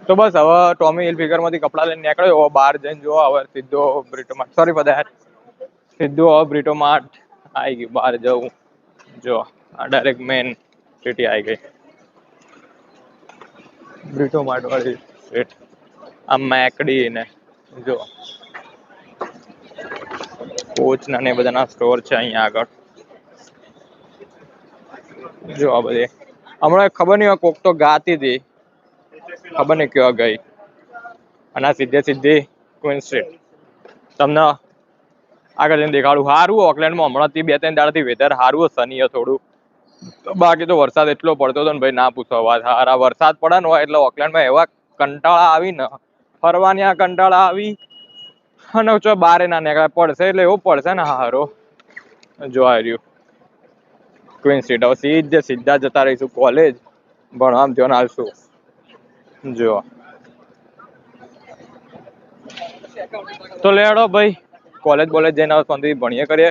તો બસ હવે ટોમી હિલફિગર માંથી કપડા લઈને નીકળ્યો, બહાર જઈને જો હવે સીધો બ્રિટો માર્ટ, સોરી બધા સીધું હવે બ્રિટો માર્ટ આવી ગયું. બહાર જવું જો આ ડાયરેક્ટ મેન સિટી આવી ગઈ બ્રિટો માર્ટ વાળી સ્ટ્રીટ. આ મેકડી ને જો કોચ ના ને બધાના સ્ટોર છે અહીંયા આગળ. જો આ બધી હમણાં ખબર નહીં કોક તો ગાતી હતી, ખબર નહીં કેવા ગઈ. અને આ સીધે સીધી ક્વીન સ્ટ્રીટ તમને આગળ જઈને દેખાડું. સારું ઓકલેન્ડમાં હમણાંથી 2-3 દાડાથી વેધર સારું સની થોડું, બાકી તો વરસાદ એટલો પડતો હતો ને ભાઈ ના પૂછો વાત. હારા વરસાદ પડે ને હોય એટલે ઓકલેન્ડમાં એવા કંટાળા આવી ને ફરવાની, આ કંટાળા આવી અને જો બારે ના નીકળે. પડશે એટલે એવું પડશે ને હારો. જોઈ રહ્યું ક્વીન સ્ટ્રીટ. હવે સીધા જતા રહીશું કોલેજ ભણવા ધ્યાન આવશું. જો તો લેડો ભાઈ કોલેજ બોલેજ જઈને શાંતિથી ભણીએ કરીએ.